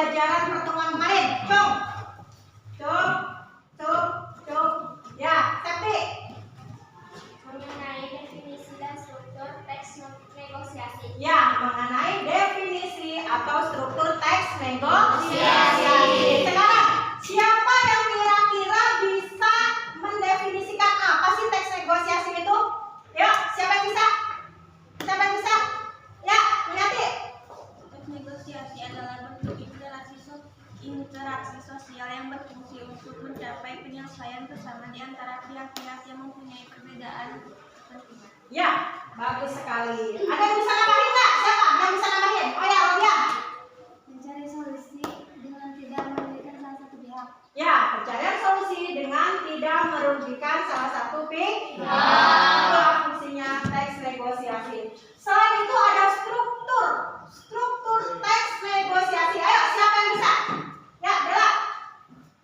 pembelajaran pertemuan kemarin. Cung. Ya, Septi. Mengenai definisi dan struktur teks negosiasi. Ya, mengenai definisi atau struktur teks negosiasi. Sekarang, siapa yang kira-kira bisa mendefinisikan apa sih teks negosiasi itu? Yuk, siapa yang bisa? Siapa yang bisa? Ya, Yati. Teks negosiasi adalah bentuk interaksi sosial yang berfungsi untuk mencapai penyelesaian bersama di antara pihak-pihak yang mempunyai perbedaan kepentingan. Ya, bagus sekali. Ada yang bisa nambahin nggak? Siapa yang bisa nambahin? Oh ya, Rodia. Mencari solusi dengan tidak merugikan salah satu pihak. Ya, pencarian solusi dengan tidak merugikan salah satu pihak. Itulah fungsinya teks negosiasi. Selain itu ada struktur teks negosiasi. Ayo, siapa yang bisa? Ya, Dela.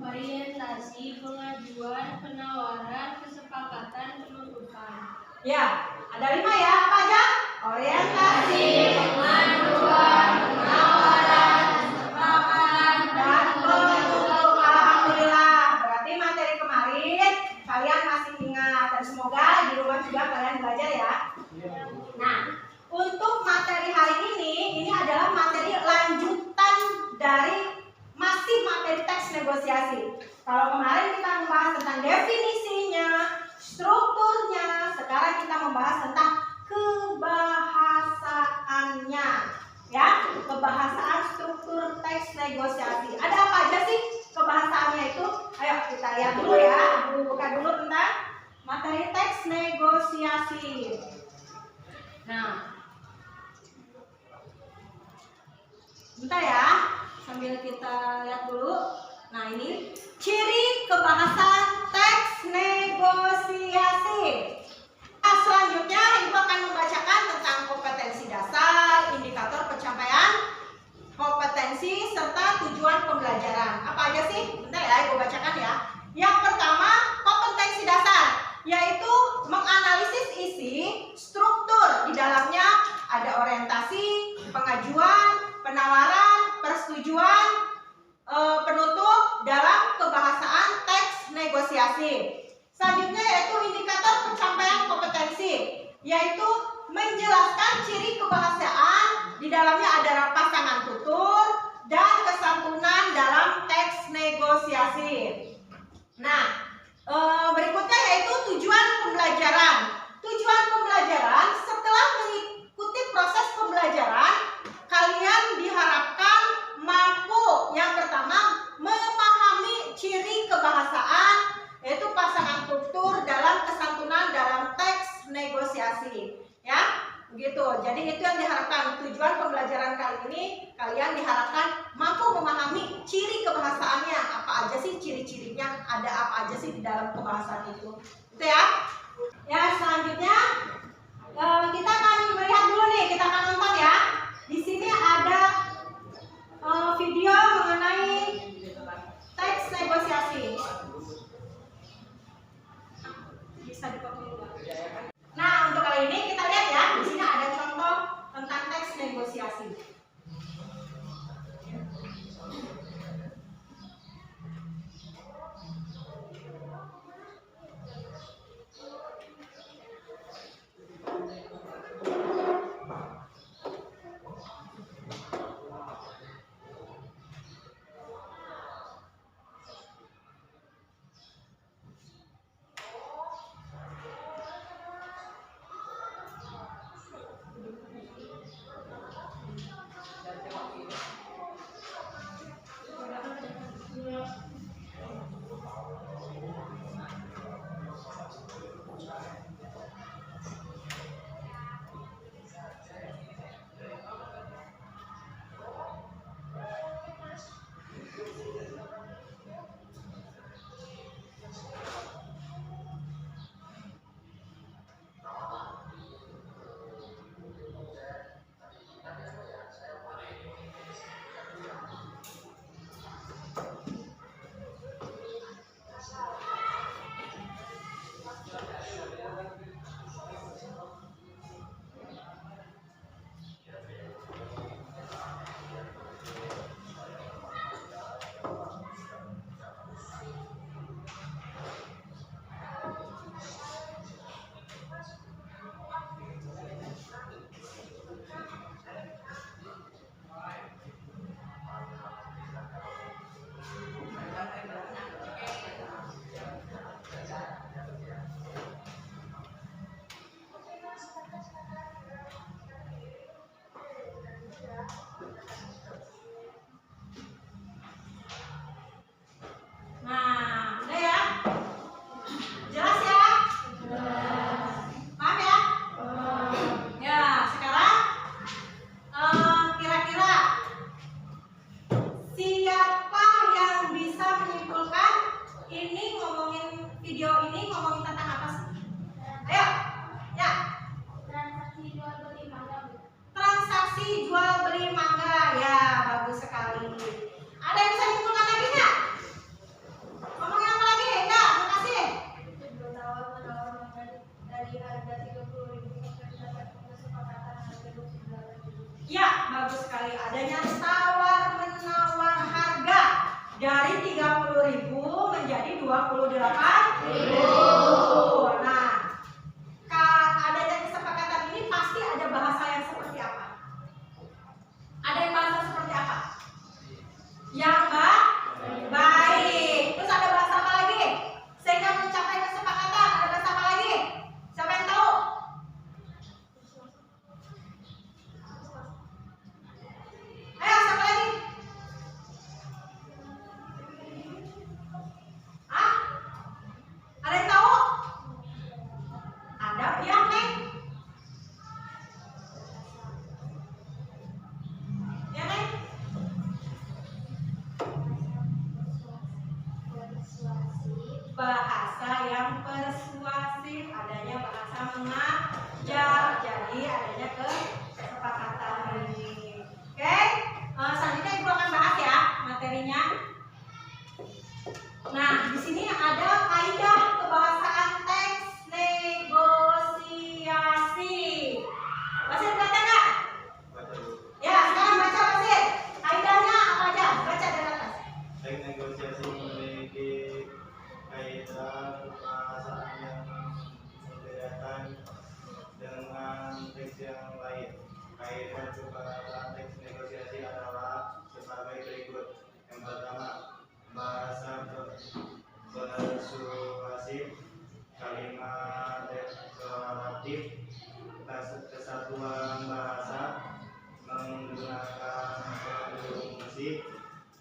Orientasi, pengajuan, penawaran, kesepakatan, penutupan. Ya, ada 5 ya. Apa aja? Orientasi, Pengajuan, penawaran, kesepakatan, dan penutup. Alhamdulillah. Berarti materi kemarin kalian masih ingat dan semoga di rumah juga kalian belajar ya. Nah, untuk materi hari ini adalah materi lanjutan dari masih materi teks negosiasi. Kalau kemarin kita membahas tentang definisinya, strukturnya, sekarang kita membahas tentang kebahasaannya. Ya, kebahasaan struktur teks negosiasi. Ada apa aja sih kebahasaannya itu? Ayo kita lihat dulu ya. Buka dulu tentang materi teks negosiasi. Nah, bentar ya, sambil kita lihat dulu. Nah, ini ciri kebahasan teks negosiasi. Nah, selanjutnya Ibu akan membacakan tentang kompetensi dasar, indikator pencapaian kompetensi, serta tujuan pembelajaran. Apa aja sih? Bentar ya, Ibu bacakan ya. Yang pertama, kompetensi dasar, yaitu menganalisis isi, struktur. Di dalamnya ada orientasi, pengajuan, penawaran, persetujuan, penutup dalam kebahasaan teks negosiasi. Selanjutnya yaitu indikator pencapaian kompetensi, yaitu menjelaskan ciri kebahasaan. Di dalamnya ada pasangan tutur dan kesantunan dalam teks negosiasi. Nah, berikutnya yaitu tujuan pembelajaran. Tujuan pembelajaran, setelah mengikuti proses pembelajaran, kalian diharapkan mampu yang pertama memahami ciri kebahasaan, yaitu pasangan tutur dalam kesantunan dalam teks negosiasi. Ya, begitu. Jadi itu yang diharapkan. Tujuan pembelajaran kali ini kalian diharapkan mampu memahami ciri kebahasaannya. Apa aja sih ciri-cirinya? Ada apa aja sih di dalam kebahasaan itu? Itu ya. Ya, selanjutnya kita akan melihat dulu nih, kita akan nonton ya. Di sini ada video mengenai teks negosiasi. Bisa dipotong dulu. Nah, untuk kali ini kita lihat ya, di sini ada contoh tentang teks negosiasi. ini ngomongin video ini ngomongin tentang apa sih? Ayo, ya. Transaksi jual beli mangga. Transaksi jual beli mangga, ya bagus sekali. Ada yang bisa dikumpulkan lagi nggak? Ngomongin apa lagi? Ya, makasih. Bertawar menawar mangga dari harga 30.000 sampai dapat kesepakatan harga 28.000. Ya, bagus sekali. Adanya tawar menawar harga dari 30.000 menjadi 28.000. Nah, adanya kesepakatan ini pasti ada bahasa yang seperti apa? Ada yang bahasa seperti apa? Yang baik. Terus ada bahasa apa lagi? Sehingga mencapai kesepakatan. Ada bahasa apa lagi? Siapa yang tahu? Ayo, siapa lagi? Hah? Ada yang tahu? Ada ya, Neng? Ya, Neng? Bahasa yang persuasif, adanya bahasa mengajar, jadi adanya kesepakatan ini. Oke, selanjutnya ibu akan bahas ya materinya. Nah, di sini ada kaidah kebahasaan teks negosiasi. Masih baca nggak? Ya, sekarang baca Basir. Kaidahnya apa aja? Baca dari atas. Teks negosiasi memiliki kaidah kebahasaan yang membedakan dengan teks yang lain. Kaidah kebahasaan teks negosiasi adalah sebagai berikut. Yang pertama, bahasa persuasif, kalimat deklaratif, kesatuan bahasa, menggunakan konjungsi,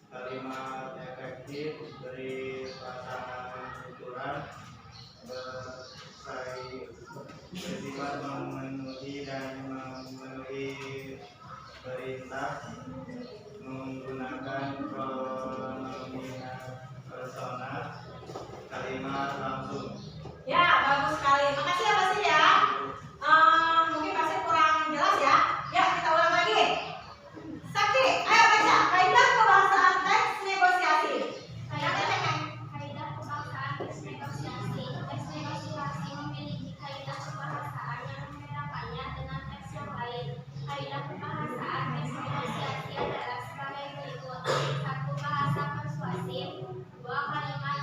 kalimat efektif, beri pasangan ukuran, bersifat memenuhi dan memenuhi perintah, menggunakan pronominal persona, kalimat langsung. Ya, bagus sekali. Makasih ya Basir ya. Mungkin Basir kurang jelas ya. Ya, kita ulang lagi. Sakti, ayo baca kaidah kebahasaan teks negosiasi. Kaidah kebahasaan teks negosiasi. Teks negosiasi memiliki kaidah kebahasaan yang membedakannya dengan teks yang lain. Kaidah kebahasaan teks negosiasi adalah sebagai berikut. 1. Bahasa persuasif. 2. Kalimat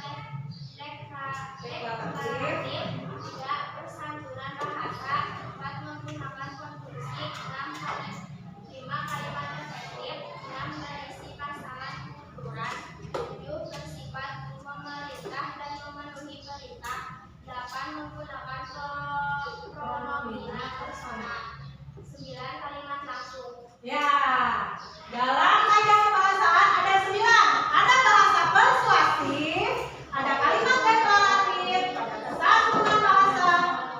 deklaratif. 3. Persantunan bahasa. 4. Menggunakan konjungsi. 5. Kalimat efektif. 6. Berisi pasangan ukuran. 7. Bersifat memerintah dan memenuhi perintah. 8. Menggunakan pronominal persona. 9. Kalimat langsung. Ya, dalam kaidah kebahasaan ada 9. Ada bahasa persuasif, ada kalimat deklaratif, ada kesatuan bahasa,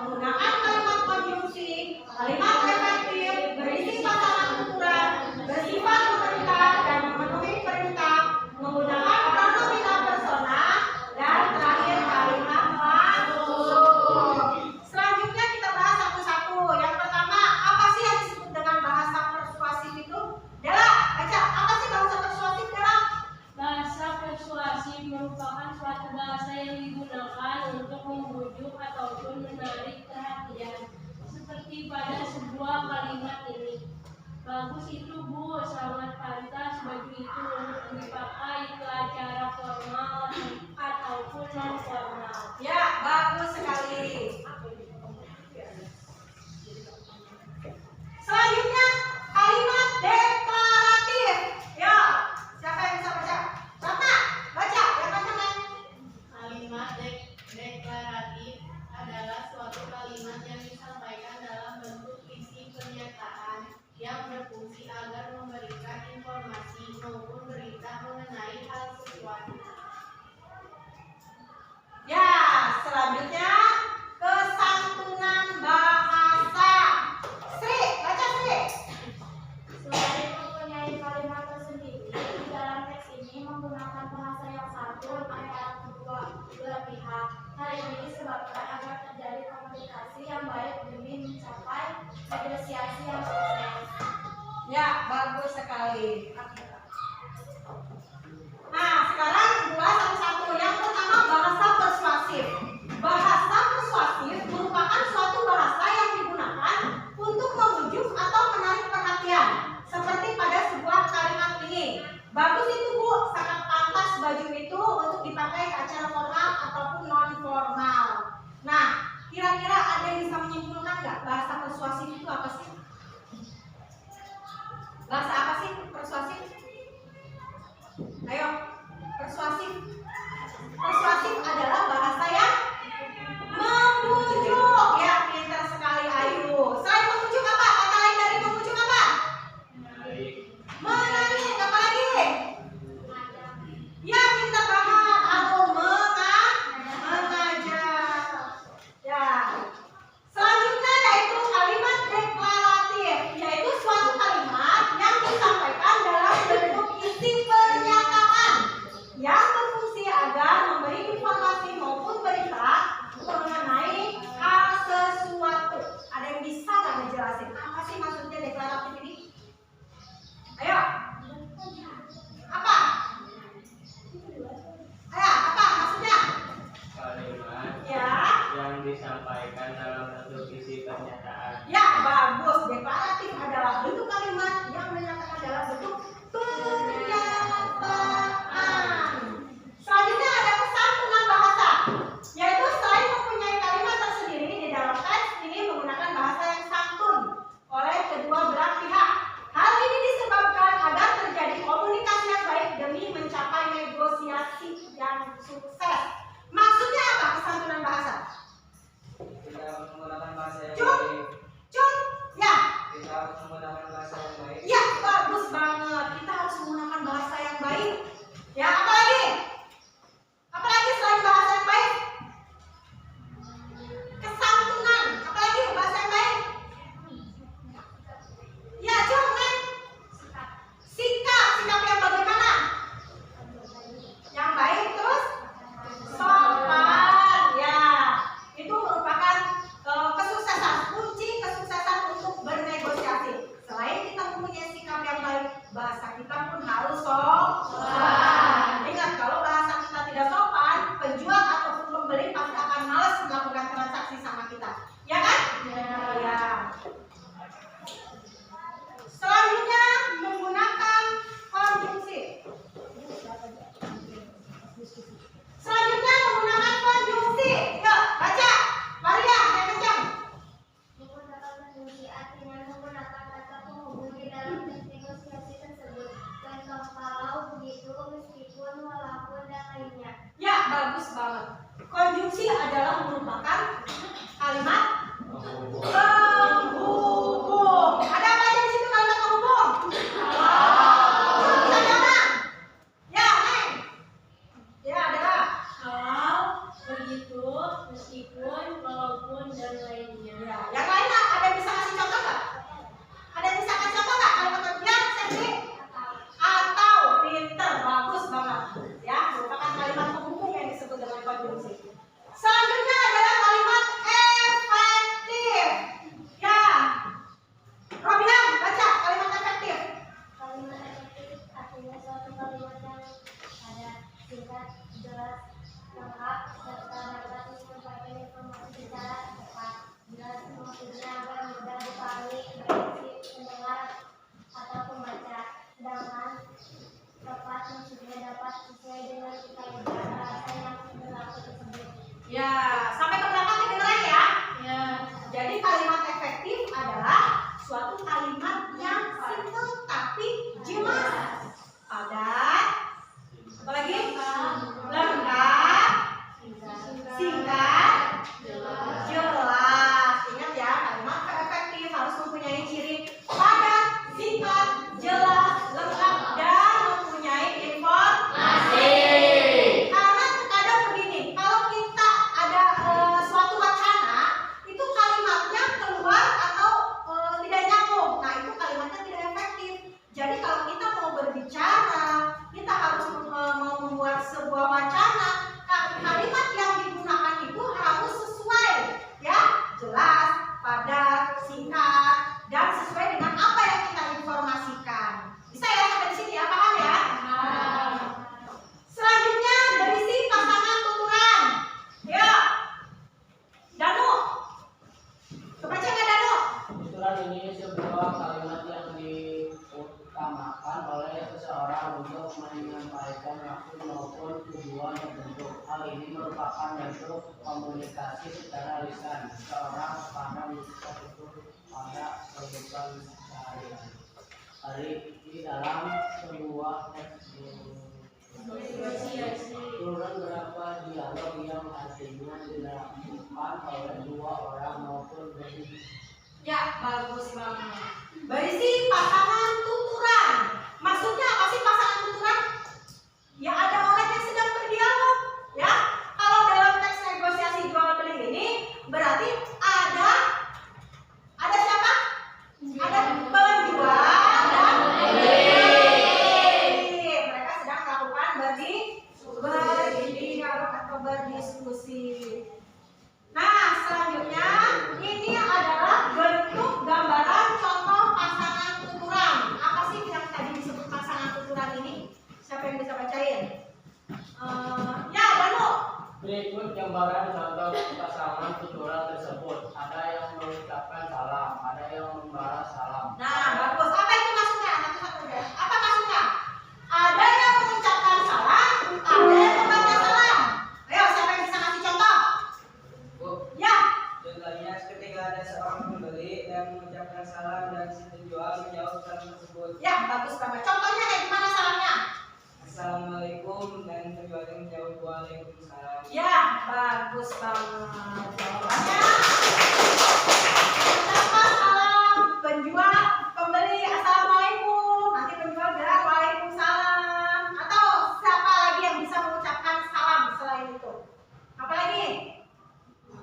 menggunakan kalimat konjungsi, kalimat efektif, berisi pasangan ukuran, bersifat memerintah dan memenuhi perintah, menggunakan pronominal persona, dan terakhir kalimat langsung. Selanjutnya kita bahas satu-satu. Yang pertama, apa sih yang disebut dengan bahasa persuasif itu? Dela, baca. Apa sih bahasa persuasif, Dela? Bahasa persuasif merupakan suatu bahasa yang digunakan untuk membujuk ataupun menarik perhatian, seperti pada sebuah kalimat ini. Bagus itu Bu, sangat pantas baju itu untuk dipakai ke acara formal ataupun non formal. Ya, bagus sekali. Selanjutnya, kalimat deklaratif. Ya, siapa yang bisa baca? Ratna, baca. Yang baca, Neng. Kalimat deklaratif adalah suatu kalimat yang disampaikan dalam bentuk isi pernyataan yang berfungsi agar memberikan informasi maupun berita mengenai hal sesuatu. Ya, selanjutnya kesantunan bahasa. Sri, baca Sri. Selain mempunyai kalimat tersendiri, di dalam teks ini menggunakan bahasa yang satu antara kedua Hal ini disebabkan agar terjadi komunikasi yang baik demi mencapai negosiasi yang sukses. Ya, bagus sekali. Nah, sekarang dua satu-satu. Yang pertama, bahasa persuasif. Bahasa persuasif merupakan suatu bahasa yang digunakan untuk memujuk atau menarik perhatian. Seperti pada sebuah kalimat ini. Bagus itu Bu, sangat pantas baju itu untuk dipakai ke acara formal ataupun non formal. Nah, kira-kira ada yang bisa menyimpulkan nggak bahasa persuasif itu apa sih? Bahasa apa sih persuasif? Ayo, persuasif. Persuasif adalah bahasa yang membujuk. Ya, pintar sekali Ayu. Selain membujuk apa? Kata lain dari membujuk apa? Menarik. Apa lagi? Ya, pintar banget. Atau mengajak. Ya. Selanjutnya yaitu kalimat deklaratif, yaitu suatu kalimat yang disampaikan dalam bentuk isi pernyataan yang berfungsi agar memberi informasi maupun berita mengenai hal sesuatu. Ada yang bisa nggak ngejelasin apa sih maksudnya deklaratif ini? Ayo. Apa? Ayo, apa maksudnya? Kalimat Ya. yang disampaikan dalam bentuk isi pernyataan. Ya, bagus. Deklaratif adalah bentuk kalimat yang menyatakan dalam bentuk pernyataan. Selanjutnya ada kesantunan bahasa, yaitu selain mempunyai kalimat tersendiri di dalam teks ini menggunakan bahasa yang santun oleh kedua belah pihak. Hal ini disebabkan agar terjadi komunikasi yang baik demi mencapai negosiasi yang sukses. Maksudnya apa kesantunan bahasa? Kita harus menggunakan bahasa yang Cuk. baik. Cuk, ya. Kita harus menggunakan bahasa yang baik. Ya, bagus banget. Kita harus menggunakan bahasa yang baik. Ya, apa lagi? Apa lagi selain bahasa yang baik? Kesantunan. Apa lagi bahasa yang baik? Ya, cuman sikap. Sikap yang bagaimana? Yang baik terus sopan. Ya, itu merupakan kesuksesan, kunci kesuksesan untuk bernegosiasi. Selain kita mempunyai sikap yang baik, bahasa kita pun harus sopan. Ingat, kalau bahasa kita tidak sopan, penjual ataupun pembeli pasti akan malas melakukan transaksi sama kita. Ya kan? Ya. Selanjutnya menggunakan konjungsi. Selanjutnya menggunakan konjungsi. Yuk, baca. Maria, yang kencang. Menggunakan konjungsi artinya menggunakan kata penghubung di dalam teks negosiasi tersebut. Contoh kalau begitu, meskipun, walaupun, dan lainnya. Ya, bagus banget. Konjungsi adalah merupakan kalimat penghubung. Ada apa aja di situ kalimat penghubung? Bisa mana? Ya, Neng. Ya, ada. Kalau begitu, meskipun, walaupun, dan lainnya. Ya, yang lain ada yang bisa kasih contoh nggak? Ada yang bisa kasih contoh nggak kalimat yang seksi? Atau pinter, bagus banget. Ya, merupakan kalimat penghubung yang disebut dengan konjungsi. Selanjutnya adalah kalimat efektif. Ya, Robian, baca kalimat efektif. Kalimat efektif artinya suatu kalimat yang ada singkat, jelas, lengkap, serta dapat menyampaikan informasi secara cepat, jelas, maksudnya agar mudah dipahami baik si pendengar atau pembaca. Sedangkan tepat maksudnya dapat sesuai dengan kaidah bahasa yang berlaku tersebut. Ya, sampai ke belakang kedengeran ya? Ya. Jadi kalimat efektif adalah suatu kalimat yang simpel tapi jelas, padat, apalagi lengkap, singkat, jelas. Ingat ya, kalimat efektif harus mempunyai ciri padat, singkat, jelas, lengkap, dan mempunyai informasi. maupun tujuan tertentu. Hal ini merupakan bentuk komunikasi secara lisan seorang kepada pada kehidupan sehari-hari. Di dalam sebuah turun berapa dialog yang artinya dilakukan oleh dua orang maupun lebih. Ya, bagus banget. Berisi pasangan tuturan. Maksudnya apa sih pasangan tuturan? Ya ada orang yang sedang berdialog. Ya, kalau dalam teks negosiasi jual beli ini berarti ada siapa? Ada penjual dan pembeli. Mereka sedang melakukan berdialog atau berdiskusi. Nah, selanjutnya ini adalah bentuk gambaran contoh pasangan tuturan. Apa sih yang tadi disebut pasangan tuturan ini? Siapa yang bisa bacain? Ya, Danu. Berikut gambaran contoh pasangan tuturan tersebut. Ada yang mengucapkan salam, ada yang membalas salam. Nah, bagus. Apa itu maksudnya? Satu-satu aja. Apa maksudnya? Ada yang mengucapkan salam, ada yang membaca salam. Ayo, siapa yang bisa ngasih contoh? Bu, Ya. contohnya ketika ada seorang pembeli yang mengucapkan salam dan si penjual menjawab salam tersebut. Ya, bagus banget. Contohnya kayak gimana salamnya? Assalamualaikum, dan penjual yang menjawab waalaikumsalam. Ya, bagus banget. Jawabannya. Ucapkan salam, penjual, pembeli, assalamualaikum. Nanti penjual bilang waalaikumsalam. Atau siapa lagi yang bisa mengucapkan salam selain itu? Apa lagi?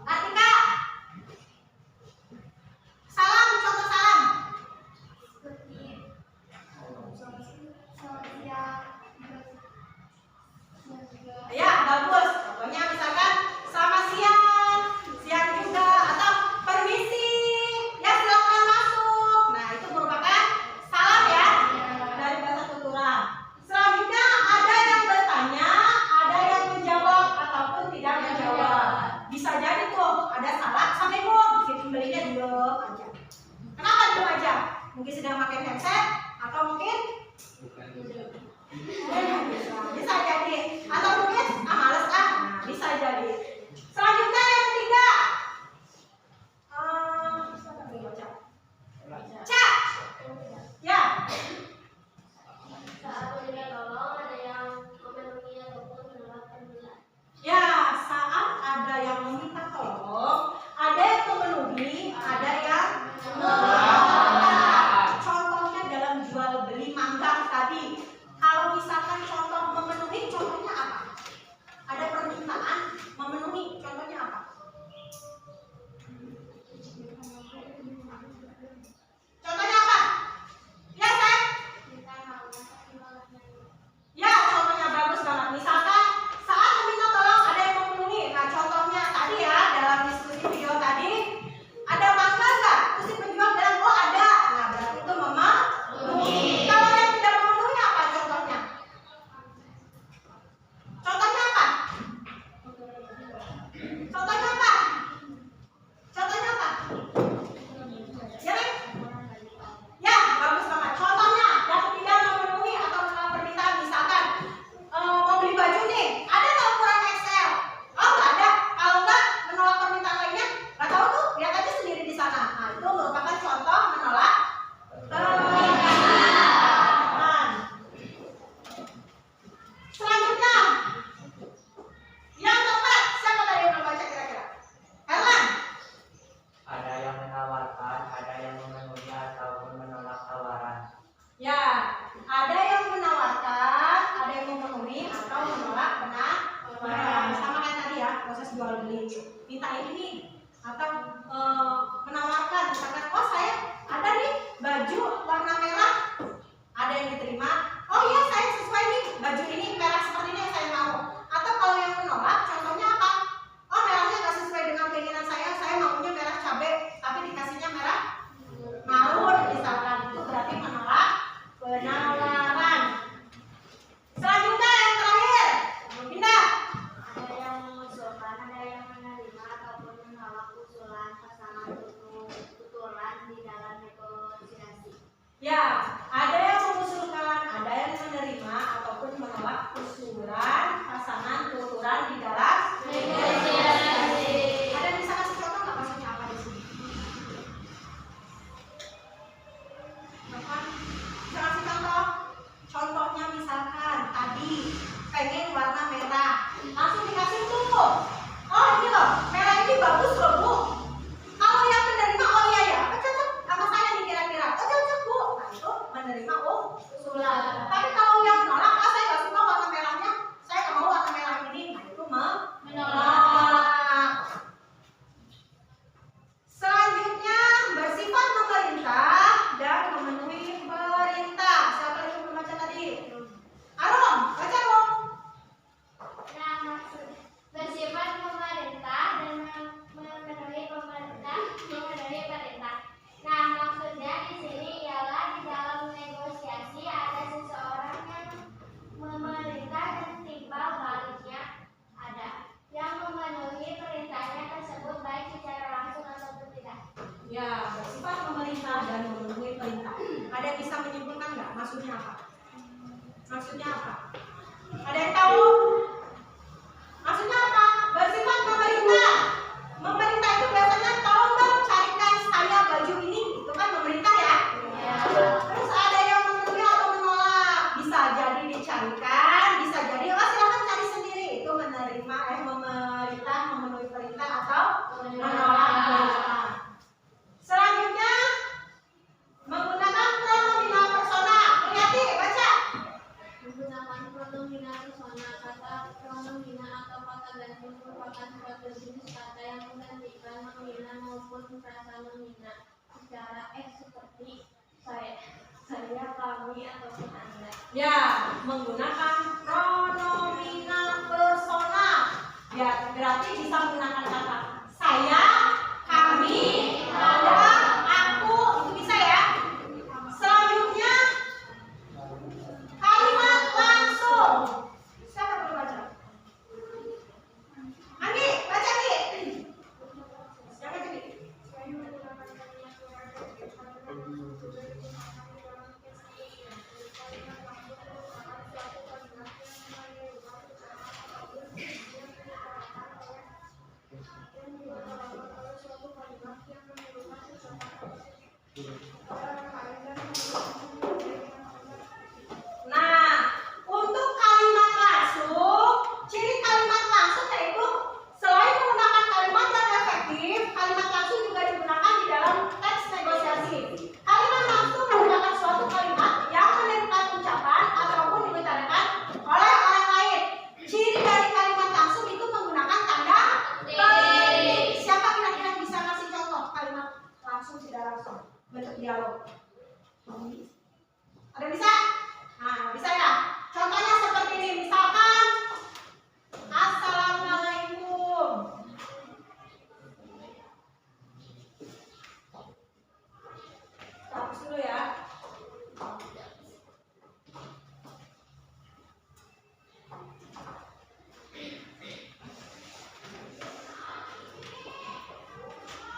Artika. Salam, contoh salam. Ya, bagus. Pokoknya misalkan selamat siang, siang juga, atau permisi, ya silakan masuk. Nah, itu merupakan salam ya dari bahasa tuturan. Selanjutnya ada yang bertanya, ada yang menjawab ataupun tidak menjawab. Bisa jadi tuh ada salah, assalamualaikum, si pembelinya diam aja. Kenapa diam aja? Mungkin sedang pakai headset atau mungkin bisa jadi, atau mungkin males nah, bisa jadi. Selanjutnya yang ketiga, siapa yang baca? Cak, ya. Saat meminta tolong ada yang memenuhi ataupun menolak panggilan. Ya, saat ada yang meminta tolong, ada yang memenuhi, ada yang menolak. Contohnya dalam jual beli mangga tadi. Kalau misalkan contoh memenuhi, contohnya apa? Ada permintaan memenuhi, contohnya apa? Contohnya apa? Ya, Sam? Ya, contohnya bagus banget. Misalkan saat meminta tolong ada yang memenuhi. Nah, contohnya tadi ya, dalam diskusi video tadi, ada mangga nggak? Terus si penjual bilang, oh ada. Nah, berarti itu memenuhi. Kalau yang tidak memenuhi apa contohnya? Contohnya apa? Contohnya apa? Contohnya apa? Ya, Nek? Ya, bagus banget. Contohnya yang tidak memenuhi atau menolak permintaan, misalkan mau beli baju nih, ada nggak ukuran XL? Oh, nggak ada. Kalau nggak menolak permintaan lainnya, nggak tahu tuh, lihat aja sendiri di sana. Nah, itu merupakan contoh menolak permintaan. Selanjutnya, yang keempat, siapa tadi yang membaca kira-kira? Herman. Ada yang menawarkan, ada yang memenuhi ataupun menolak tawaran. Ya, ada yang menawarkan, ada yang memenuhi atau menolak penawaran. Sama kayak tadi ya, proses jual beli. Minta ini nih, atau menawarkan, misalkan, oh saya ada nih baju warna merah, ada yang diterima. Oh iya, saya sesuai nih baju ini merah seperti ini yang saya mau. Atau kalau yang menolak, contohnya apa? Oh merahnya nggak sesuai dengan keinginan saya maunya merah cabai, tapi dikasihnya merah maun misalkan, itu berarti menolak penawaran. Selanjutnya yang terakhir, pindah. Ada yang mengusulkan, ada yang menerima ataupun menolak usulan. langsung dikasih tuh. Oh ini loh, merah ini bagus loh Bu. Kalau yang menerima, oh iya ya, oh, cocok sama saya nih kira-kira. Oh cocok Bu. Nah itu menerima usulan. Tapi kalau yang menolak, oh saya nggak suka warna merahnya, saya nggak mau warna merah ini. Nah itu menolak. Selanjutnya bersifat memerintah dan memenuhi perintah. Siapa yang belum baca tadi? Arum, baca dong. Nah, maksud bersifat memerintah dan memenuhi perintah. Nah, maksudnya di sini ialah di dalam negosiasi ada seseorang yang memerintah dan timbal baliknya ada yang memenuhi perintahnya tersebut baik secara langsung ataupun tidak. Ya, bersifat memerintah dan memenuhi perintah. Ada yang bisa menyimpulkan nggak? Maksudnya apa? Maksudnya apa? Ada yang tahu? Maksudnya apa? Bersifat memerintah. Memerintah itu biasanya tolong dong carikan saya baju ini. Itu kan memerintah ya? Terus ada yang memenuhi atau menolak. Bisa jadi dicarikan, bisa jadi oh silakan cari sendiri. Itu menerima, memerintah, memenuhi perintah atau menolak perintah. Selanjutnya menggunakan pronominal persona. Lihat baca. Menggunakan pronomina persona. Kata pronomina atau kata ganti merupakan suatu jenis kata yang menggantikan nomina maupun pranomina secara seperti saya, kami, ataupun anda. Ya, menggunakan pronominal persona. Ya, berarti bisa menggunakan kata saya, kami, anda, aku, itu bisa ya. Selanjutnya kalimat langsung. Siapa yang belum baca? Anggi, baca Anggi. Siapa Anggi? Nah, untuk kalimat langsung, ciri kalimat langsung yaitu selain menggunakan kalimat yang efektif, kalimat langsung juga digunakan di dalam teks negosiasi. Kalimat langsung menggunakan suatu kalimat yang menentukan ucapan ataupun diutarakan oleh orang lain. Ciri dari kalimat langsung itu menggunakan tanda petik. Siapa kira-kira yang bisa kasih contoh kalimat langsung tidak langsung bentuk dialog? Ada yang bisa? Nah, bisa ya? Contohnya seperti ini, misalkan Assalamualaikum. Hapus dulu ya.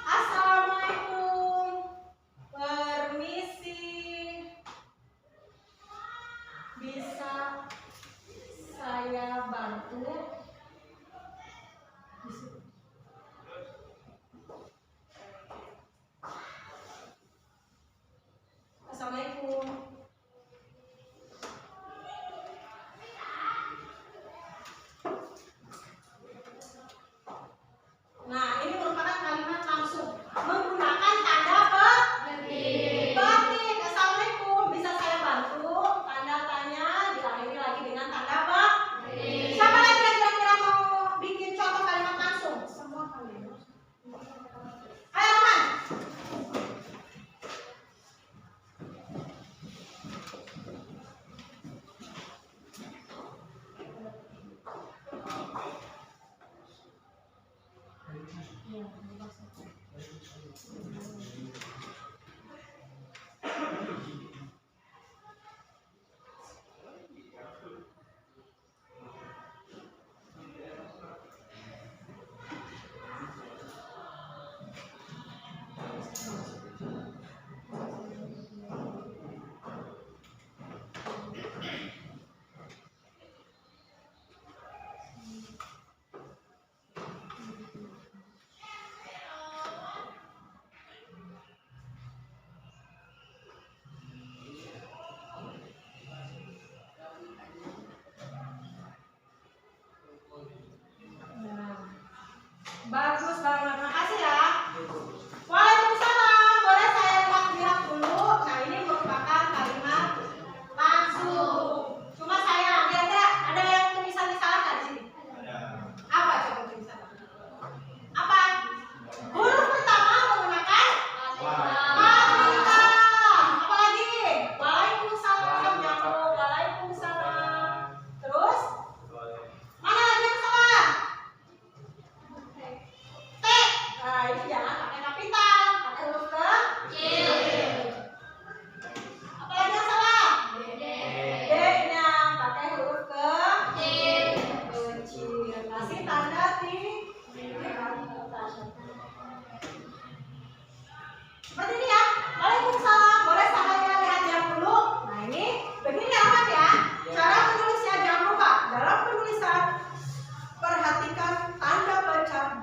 Assalamualaikum. Permisi. Bisa saya bantu? Assalamualaikum. Nah, ini merupakan kalimat langsung menggunakan tanda petik. Assalamualaikum, bisa saya bantu? Tanda tanya diakhiri lagi dengan tanda petik. Siapa lagi yang kira-kira mau bikin contoh kalimat langsung? Semua kalimat. Ayo Roman.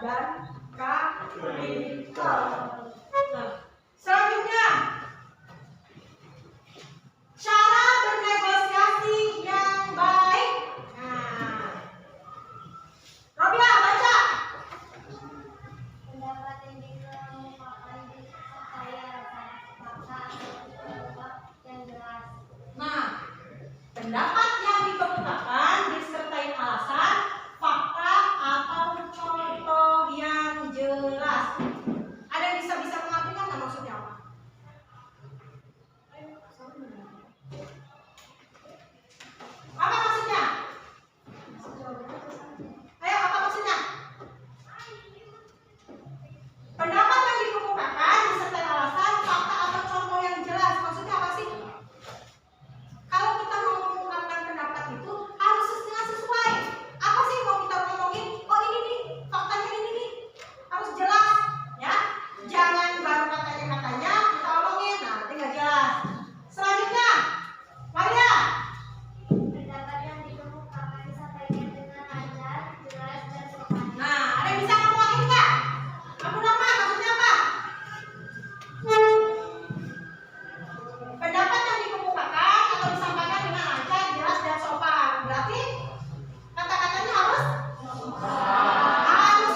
dan kapital. Nah, selanjutnya cara bernegosiasi yang baik. Nah, Robia baca. Pendapat yang dikemukakan disertai alasan fakta atau sebab yang jelas. Nah, pendapat yang dikemukakan disertai alasan, fakta atau contoh yang jelas. Ada yang bisa mengartikan nggak maksudnya apa? Apa maksudnya? Ayo, apa maksudnya? Pendapat yang dikemukakan disertai alasan, fakta atau contoh yang jelas. Maksudnya apa sih? Kalau kita mau mengungkapkan pendapat itu harus sesuai. Apa sih yang mau kita ngomongin? Oh ini nih, faktanya ini nih. Harus jelas, ya. Jangan baru katanya kita omongin. Nah, nanti nggak jelas. Selanjutnya, Maria. Pendapat yang dikemukakan disampaikan dengan lancar, jelas, dan sopan. Nah, ada yang bisa ngomongin nggak? Kamu apa? Maksudnya apa? Pendapat yang dikemukakan atau disampaikan dengan lancar, jelas, dan sopan. Berarti kata-katanya harus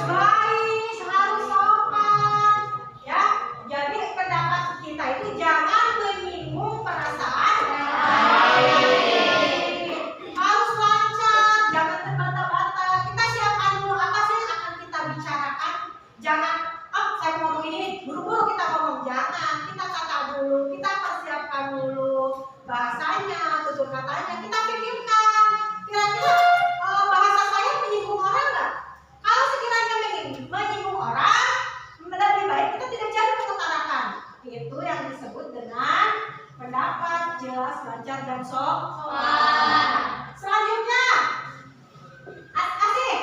baik, harus sopan, ya. Jadi pendapat kita itu jangan menyinggung perasaan harus lancar, jangan terbata-bata. Kita siapkan dulu apa sih yang akan kita bicarakan. Jangan, oh saya mau ngomong ini, buru-buru kita ngomong. Jangan, kita tata dulu, kita persiapkan dulu bahasanya, tutur katanya, kita pikirkan. Kira-kira bahasa saya menyinggung orang nggak? Kalau sekiranya menyinggung orang, lebih baik kita tidak jadi mengutarakan. Itu yang disebut dengan pendapat jelas, lancar, dan sopan. Selanjutnya, Asih,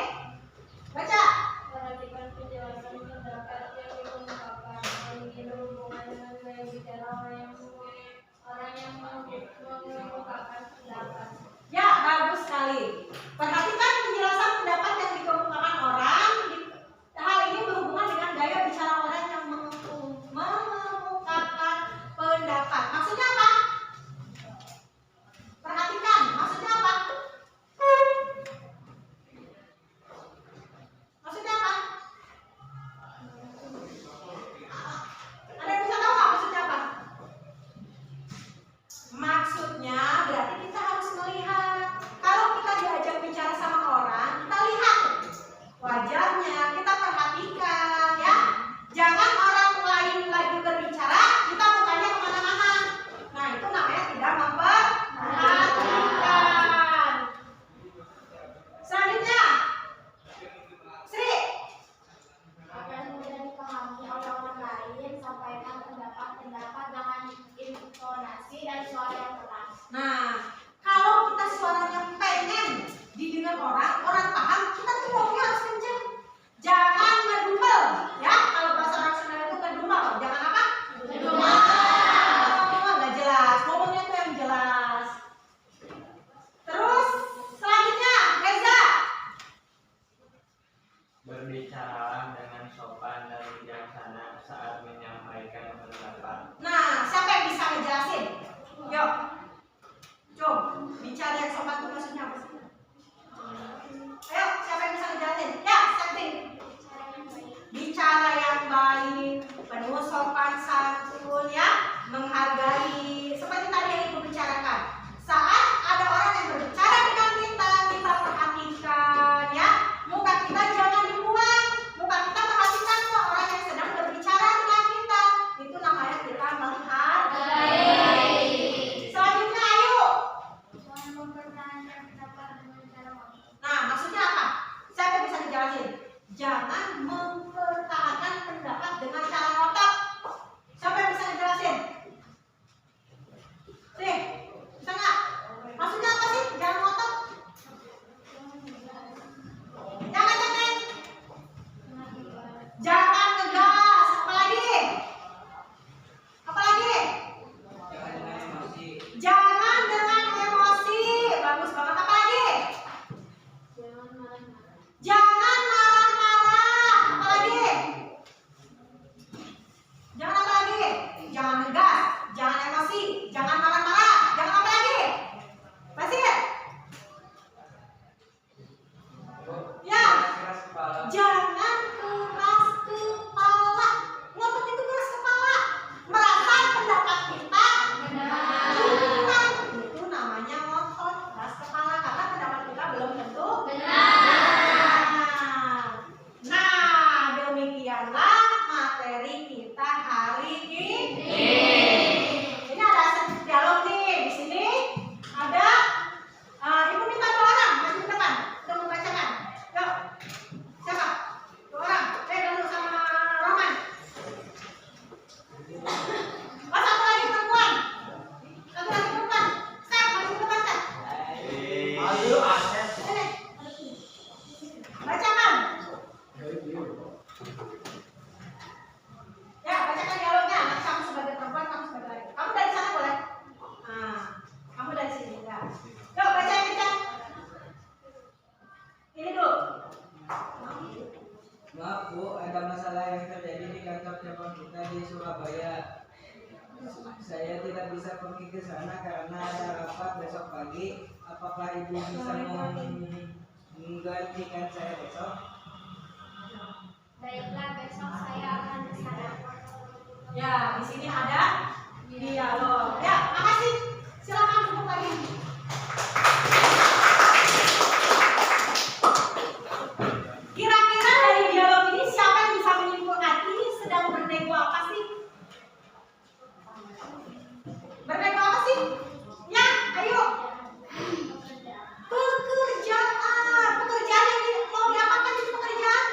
baca. Perhatikan penjelasan pendapat yang dikemukakan. Hal ini berhubungan dengan gaya bicara orang yang mengemukakan pendapat. Ya, bagus sekali. Perhatikan penjelasan pendapat yang dikemukakan orang. Hal ini berhubungan dengan gaya bicara orang yang mengemukakan pendapat. Maksudnya apa? Perhatikan, maksudnya apa? Maksudnya apa? Ada yang bisa tahu nggak maksudnya apa? Maksudnya berarti kita harus melihat. Kalau kita diajak bicara sama orang, kita lihat wajahnya, kita perhatikan, ya. Jangan orang lain lagi berbicara, kita mukanya kemana-mana. Nah, itu namanya tidak memperhatikan. Selanjutnya, Sri. Agar mudah dipahami oleh orang lain, sampaikan pendapat dengan intonasi dan suara yang keras. Nah, kalau kita suaranya pengen didengar orang paham, kita tuh ngomongnya harus kenceng. Jangan ngedumel, ya. Kalau bahasa orang Sunda itu ngedumel. Jangan apa? Ngedumel. Nggak jelas. Ngomongnya tuh yang jelas. Terus selanjutnya, Reza. Berbicaralah dengan sopan dan bijaksana saat menyampaikan pendapat. Nah, siapa yang bisa ngejelasin? Yuk. Coba bicara yang sopan itu maksudnya apa sih? Ayo, siapa yang bisa ngejelasin? Ya, setting. Bicara yang baik, penuh sopan santun, ya, menghargai. Seperti tadi yang Ibu bicarakan. Saat ada orang yang berbicara dengan kita perhatikan, ya. Muka kita jangan dibuang. Muka kita perhatikan kok orang yang sedang berbicara dengan kita. Itu namanya kita menghargai. Selanjutnya, ayo. Jangan mempertahankan pendapat dengan cara ngomong. Nah, maksudnya apa? Siapa yang bisa ngejelasin? Jangan mempertahankan pendapat dengan cara ngotot. Siapa yang bisa ngejelasin? Sih, bisa nggak? Maksudnya apa sih? Jangan ngotot. Jangan cengeng. Jangan ngegas. Apalagi? Apalagi? Jangan dengan emosi. Jangan dengan emosi. Bagus banget. Apalagi? Jangan marah-marah. ada masalah yang terjadi di kantor cabang kita di Surabaya. Saya tidak bisa pergi ke sana karena ada rapat besok pagi. Apakah ibu bisa menggantikan saya besok? Baiklah, besok saya akan ke sana. Ya, di sini ada dialog. Ya, makasih. Silakan duduk lagi. Kira-kira dari dialog ini siapa yang bisa menyimpulkan ini sedang bernego apa sih? Bernego apa sih? Ya, ayo. Pekerjaan. Pekerjaan yang mau diapakan itu pekerjaan?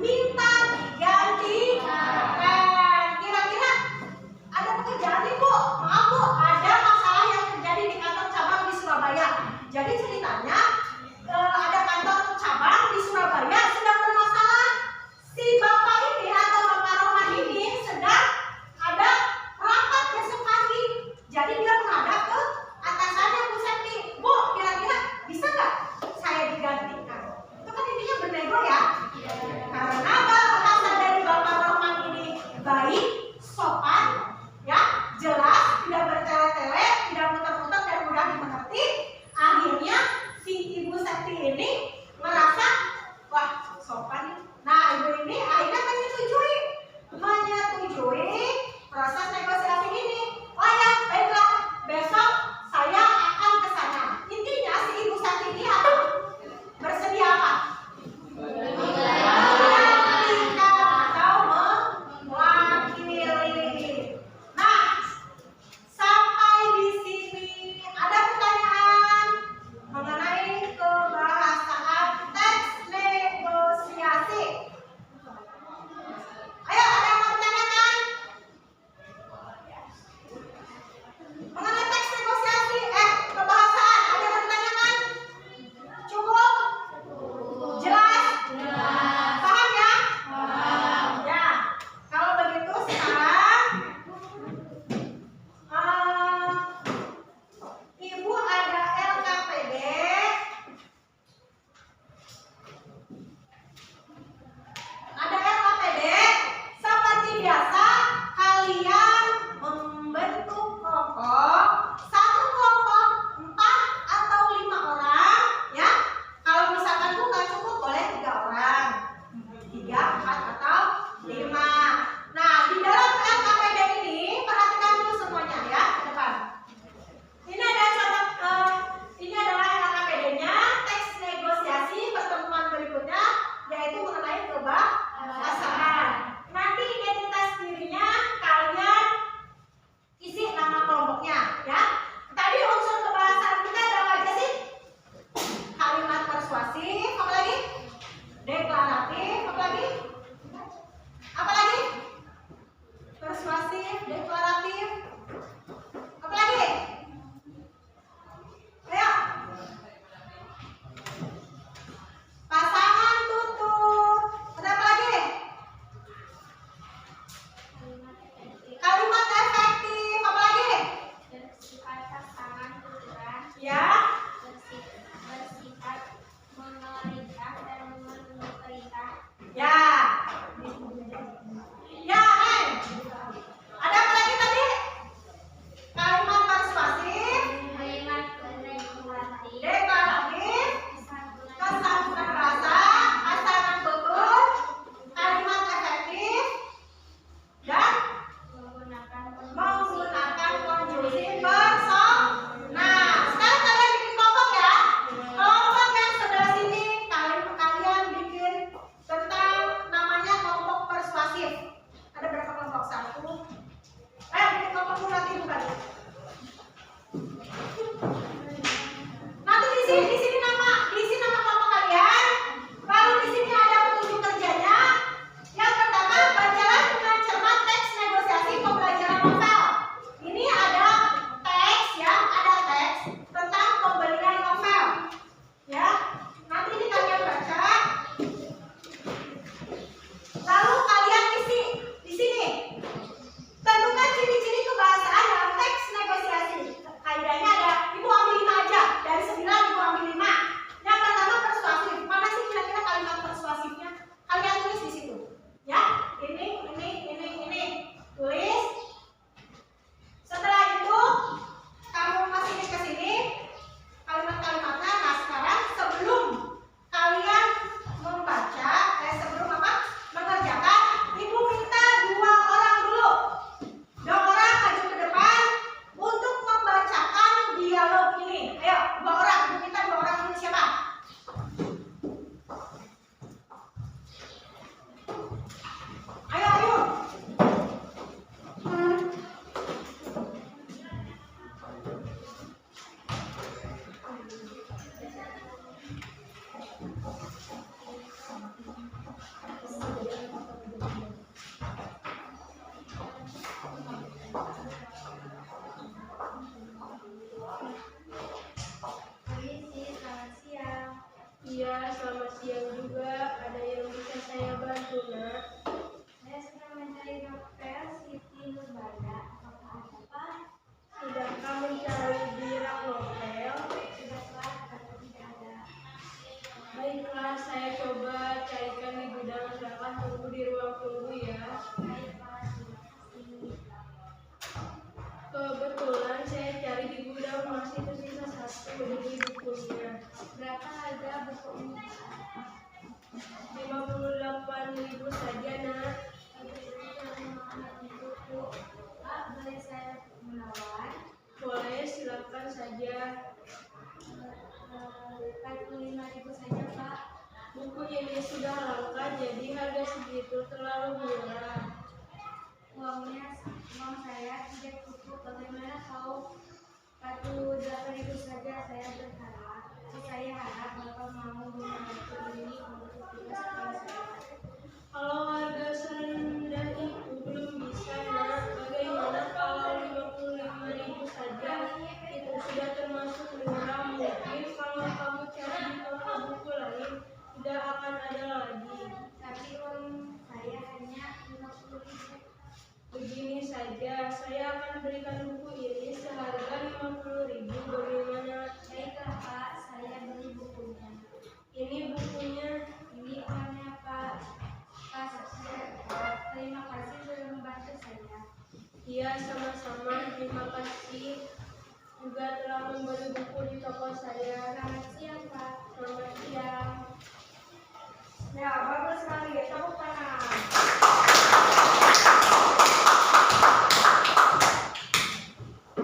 Minta digantikan. Kira-kira ada pekerjaan nih Bu. Maaf Bu, ada masalah 58.000 saja, Nak. Pak, boleh saya melawan? Boleh, silakan saja. 45.000 saja, Pak. Buku ini sudah langka, jadi harga segitu terlalu murah. Uang saya tidak cukup. Bagaimana kalau 48.000 saja? Saya harap Bapak mau membantu ini untuk tugas sekolah saya. Kalau harga serendah itu belum bisa, Nak. Bagaimana kalau 55.000 saja? Itu sudah termasuk murah. Mungkin kalau kamu cari di toko buku lain, tidak akan ada lagi. Tapi uang saya hanya 50.000. Begini saja, saya akan berikan buku ini seharga 50.000. Bagaimana? Baiklah, Pak, saya beli bukunya. Ini bukunya. Ini uangnya, Pak. Terima kasih sudah membantu saya. Iya, sama-sama. Terima kasih juga telah membeli buku di toko saya. Selamat siang, Pak. Selamat siang. Ya, bagus sekali. Tepuk tangan.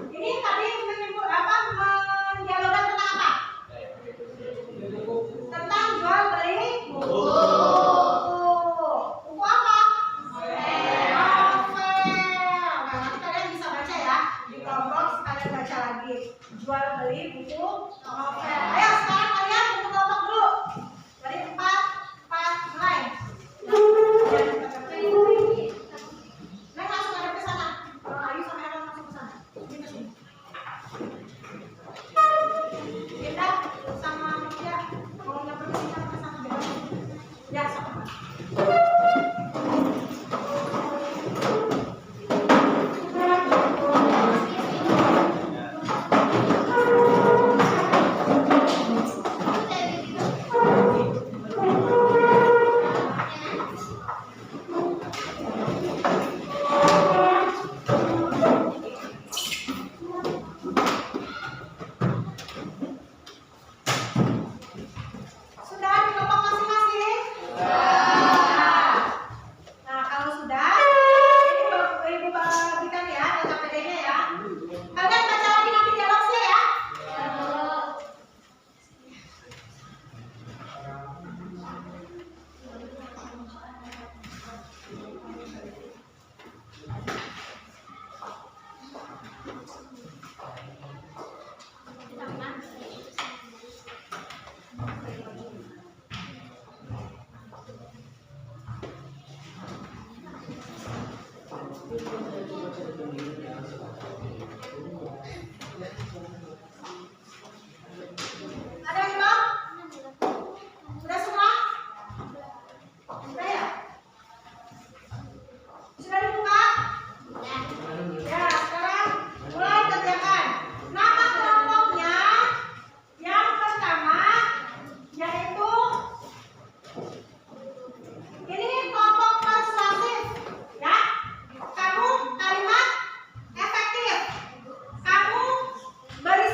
Ini tadi mendialogkan tentang apa? Tentang jual beli buku. Buku apa? Novel. Nah, nanti kalian bisa baca ya. Di kelompok kalian baca lagi. Jual beli buku novel. Ayo sekarang kalian untuk kelompok dulu. Dari 4 mulai. Neng langsung ada ke sana. Ayu sama Aaron langsung ke sana. Ini ke sini. Indah sama Mutia mau nggak pergi kita ke sana bebas. Ya, sama. Sudah di kelompok masing-masing? Nah, kalau sudah, ini Ibu bagikan ya, LKPD-nya ya. Kalian baca lagi nanti dialognya ya. Ada yang belum? Sudah semua? Sudah ya? Sudah dibuka? Ya, sekarang mulai kerjakan. Nama kelompoknya yang pertama yaitu ini kelompok persuasif, ya. Kamu kalimat efektif. Kamu beri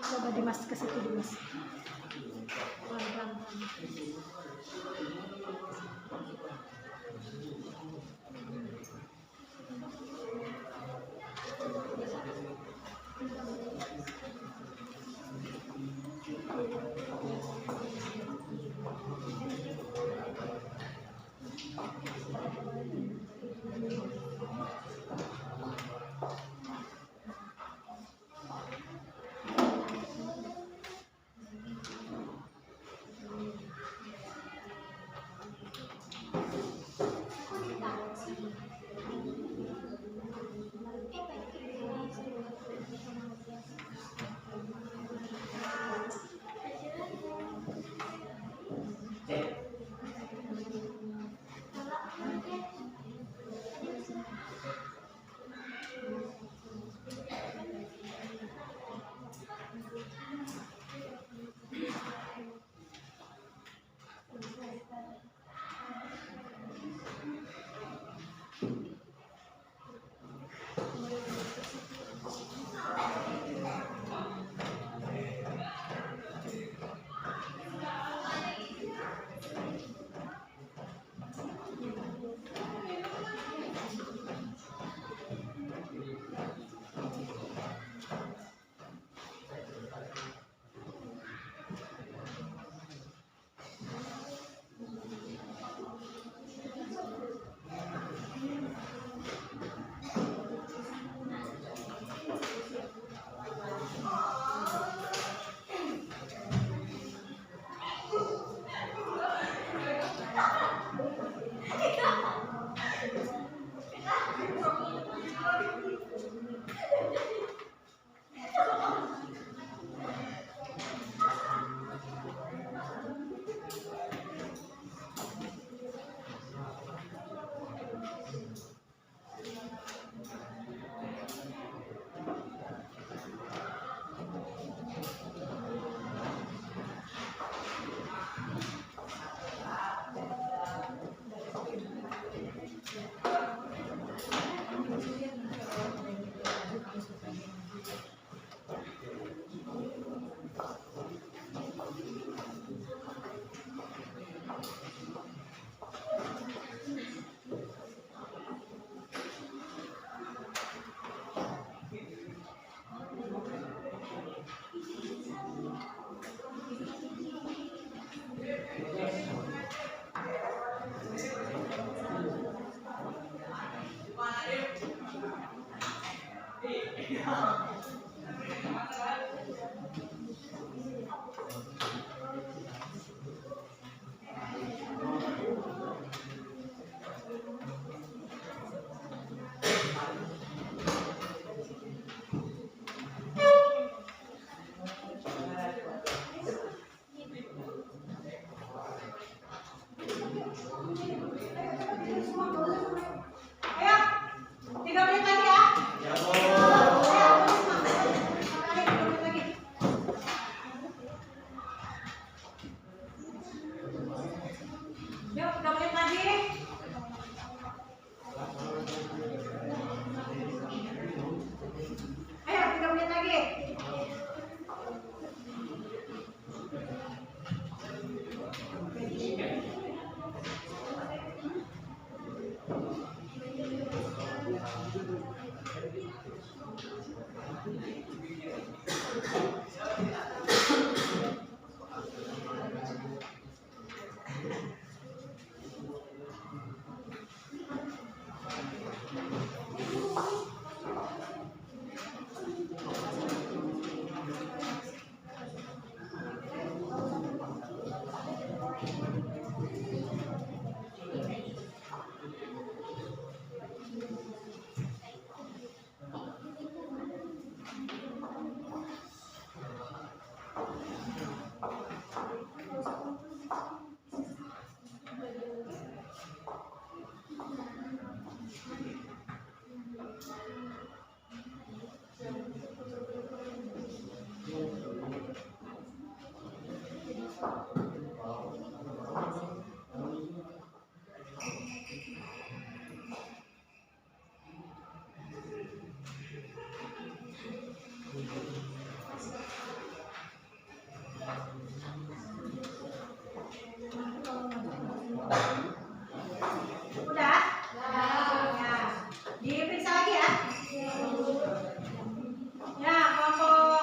Coba Dimas ke situ Dimas. Ayo, 3 menit lagi ya. Ayo, semangat. 3 menit lagi. Yuk, 3 menit lagi. Ayo, 3 menit lagi. Udah? Ya. Diperiksa lagi ya. Ya, kelompok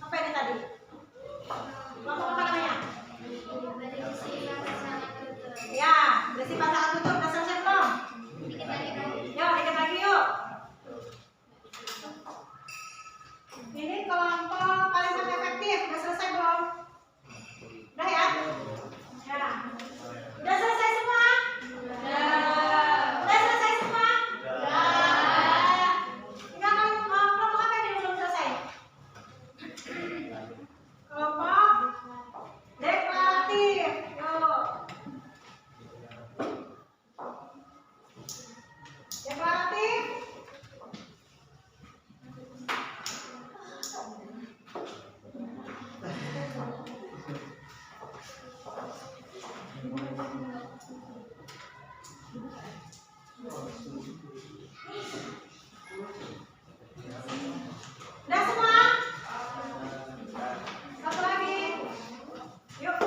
apa ini tadi? Kelompok apa namanya? Ya, berisi pasangan tutup. Udah selesai belum? Yuk, dikit lagi yuk. Ini kelompok kalimat efektif. Udah selesai belum? Udah ya? Ya. Udah selesai semua? Udah selesai semua? Tinggal kelompok apa yang belum selesai? Kelompok deklaratif. Yuk. Deklaratif. Udah semua? Satu lagi. Yuk.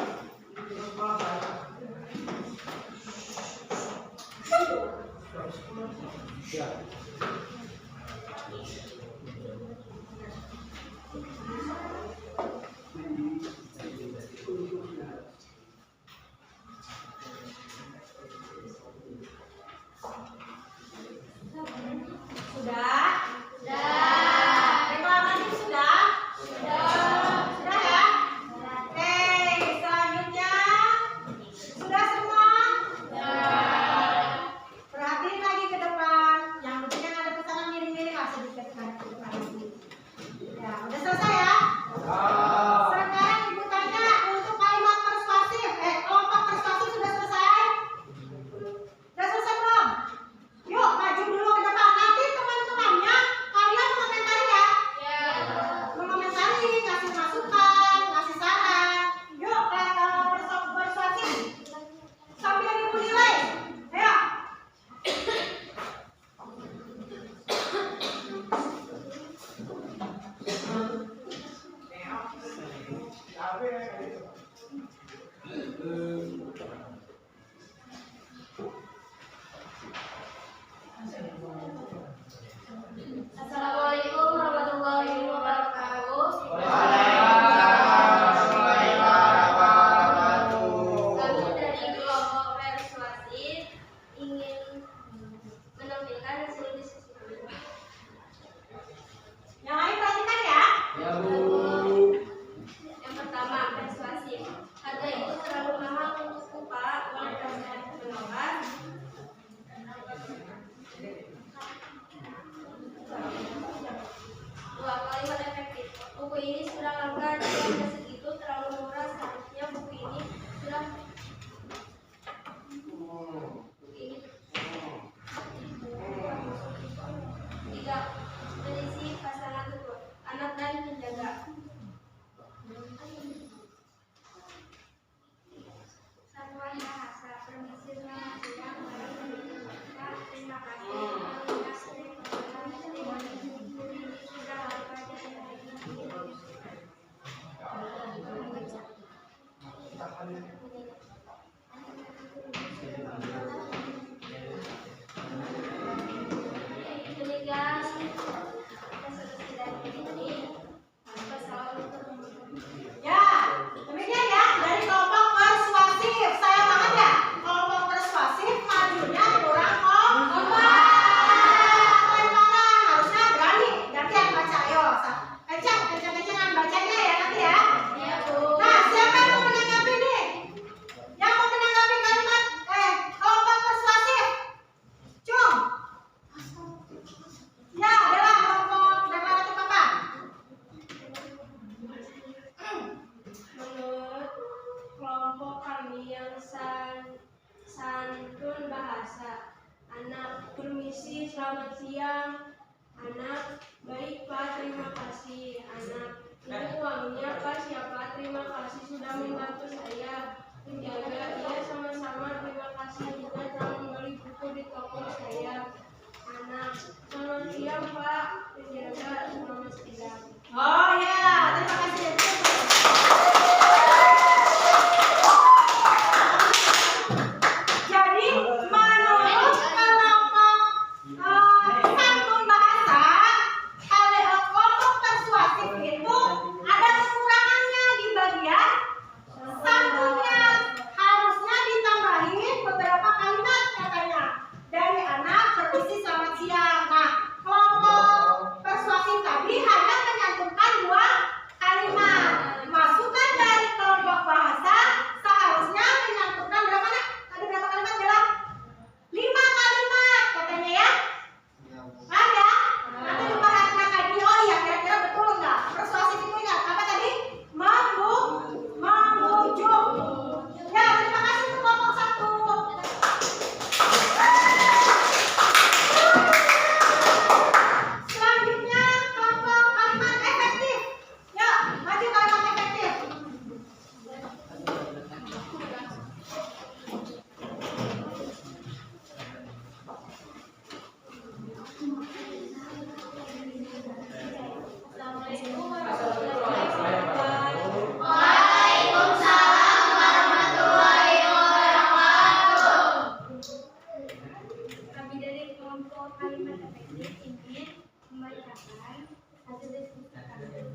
Sudah? Deklaratif sudah? Sudah ya? Oke, selanjutnya sudah semua? Perhatiin lagi ke depan. Yang mungkin yang ada pesanan miring-miring lah sedikit ke depan. Ya, udah selesai ya? Sekarang ibu tanya untuk kalimat persuasif. Kelompok persuasif sudah selesai? Udah selesai belum? Yuk, maju dulu ke depan. Nanti teman-temannya kalian mengomentari ya. Mengomentari, ngasih masukan, ngasih saran. Yuk, persuasif sambil ibu nilai. Ayo. Assalamualaikum warahmatullahi wabarakatuh. Kami dari kelompok persuasif ingin menampilkan hasil diskusi kami. Ya, demikian ya dari kelompok persuasif. Saya banget ya. Kelompok persuasif majunya kurang kompak. Pelan-pelan, harusnya berani. Gantian baca, ayo. Kencang-kencangan bacanya ya nanti ya. Nah, siapa yang mau menanggapi nih? Yang mau menanggapi kalimat kelompok persuasif? Cung. Ya, adalah kelompok deklaratif apa? Menurut kelompok kami yang santun bahasa, anak permisi selamat siang, anak baik Pak terima kasih, anak ini uangnya Pak siapa terima kasih sudah membantu saya, penjaga iya sama-sama terima kasih juga telah membeli buku di toko saya, anak selamat siang Pak penjaga selamat siang. Oh ya, terima kasih. Jadi menurut kelompok santun bahasa, kelompok persuasif itu ada kekurangannya di bagian santunnya. Harusnya ditambahin beberapa kalimat katanya. Dari anak permisi selamat siang. Nah, kelompok persuasif tadi hanya menyantumkan 2 kalimat. Masukan dari kelompok bahasa seharusnya menyantumkan berapa nak? Tadi berapa kalimat Bella? 5 kalimat katanya ya. Paham ya? Nanti diperhatikan lagi. Oh iya, kira-kira betul nggak? Persuasif itu ingat apa tadi? Membujuk. Ya, terima kasih untuk kelompok 1. Selanjutnya kelompok kalimat efektif. Ya, maju kalimat efektif. Assalamualaikum warahmatullahi wabarakatuh. Kami dari kelompok kalimat efektif ingin membacakan hasil diskusi kami.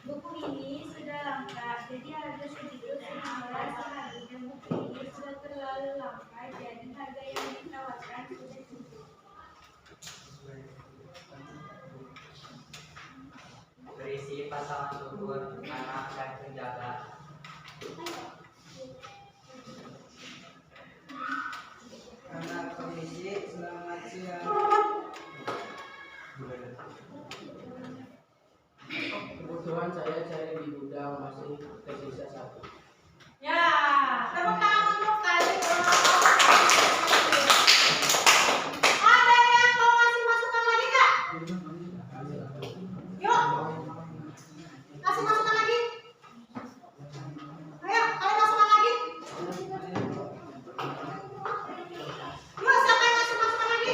Buku ini sudah langka, jadi harga segitu sebenarnya seharusnya buku ini sudah terlalu langka, jadi harga yang ditawarkan sudah cukup. Berisi pasangan subur, anak dan penjaga. Anak permisi selamat siang. Kebutuhan saya cari di gudang masih tersisa 1. Ya, tepuk tangan untuk tadi kelompok. Ada yang mau ngasih masukan lagi nggak? Yuk, kasih masukan lagi. Ayo, kalian masukan lagi. Yuk, siapa yang ngasih masukan lagi?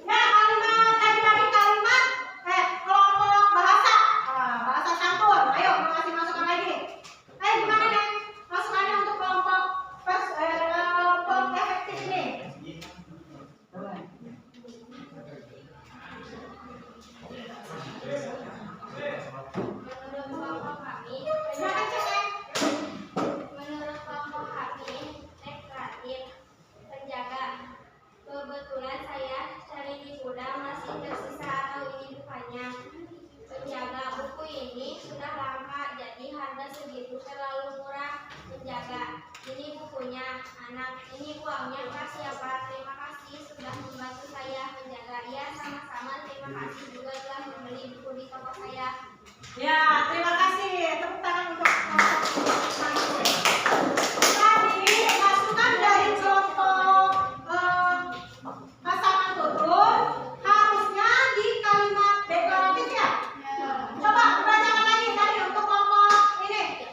Ya, kalimat tadi kalimat kelompok bahasa. Bahasa campur. Ayo, mau ngasih masukan lagi. Ayo, gimana nih? Masukannya untuk kelompok efektif ini. Menurut kelompok kami, deklaratif, penjaga. Kebetulan saya cari di gudang masih tersisa atau ini bukannya. Penjaga, buku ini sudah langka, jadi harga segitu terlalu murah. Penjaga, ini bukunya. Anak, ini uangnya Pak siapa? Terima kasih sudah membantu saya. Penjaga, ya sama-sama terima kasih juga telah membeli buku di toko saya. Ya, terima kasih. Tepuk tangan untuk tadi masukan dari kelompok pasangan tutur harusnya di kalimat deklaratif ya. Coba bacakan lagi tadi untuk kelompok ini.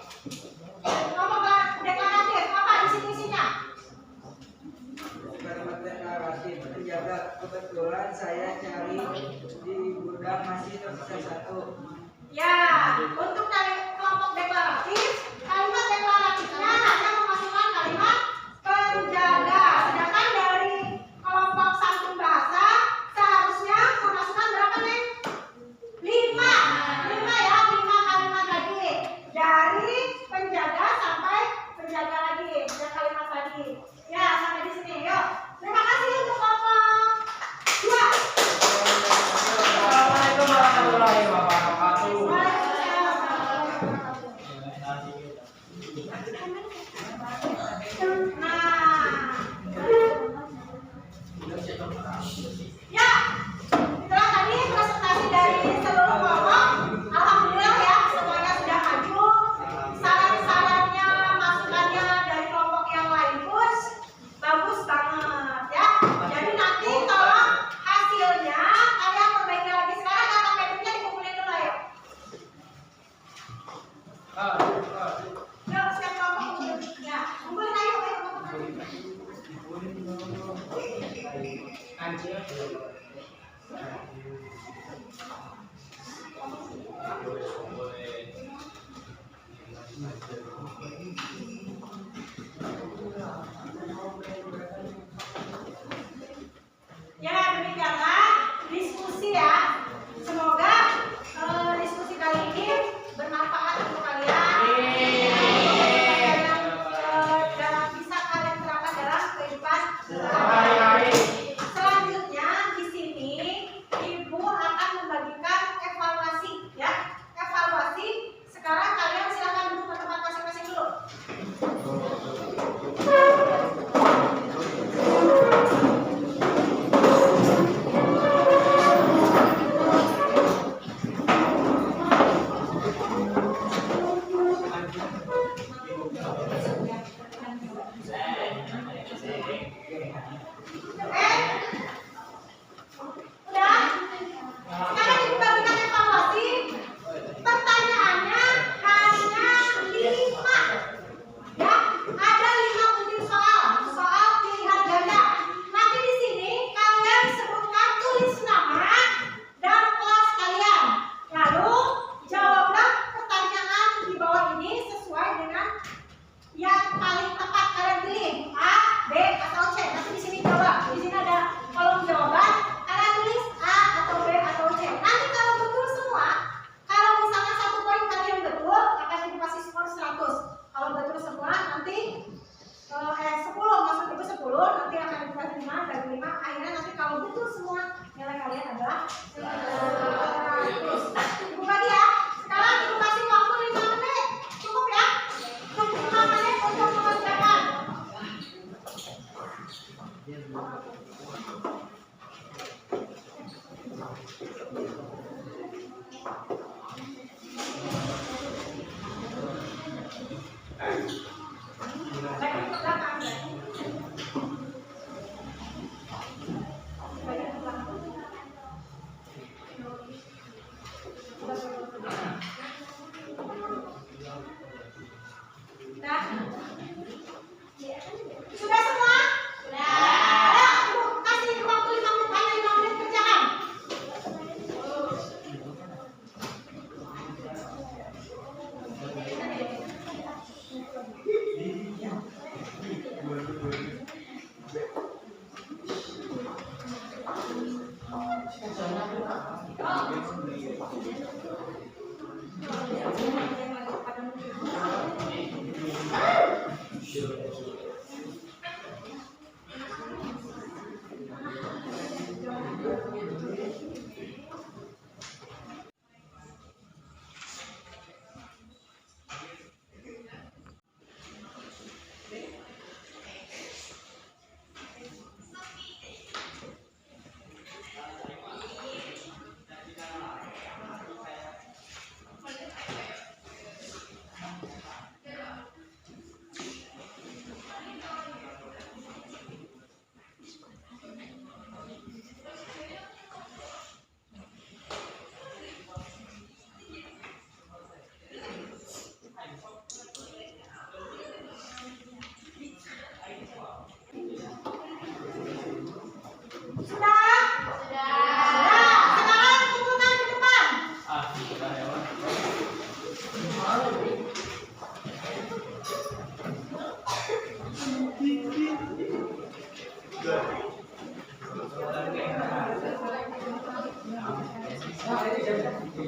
Kelompok deklaratif apa isi-isinya? Kalimat deklaratif penjaga. Kebetulan saya cari di gudang masih tersisa 1. Ya, untuk kelompok deklaratif, kalimat deklaratifnya hanya memasukkan kalimat penjaga. Sedangkan dari kelompok santun bahasa seharusnya memasukkan berapa nih? 5 ya, 5 kalimat lagi. Dari penjaga sampai penjaga lagi, 3 kalimat lagi. Ya, sampai di sini. Yuk. Terima kasih untuk kelompok 2. Assalamualaikum warahmatullahi wabarakatuh. Waalaikumsalam warahmatullahi wabarakatuh.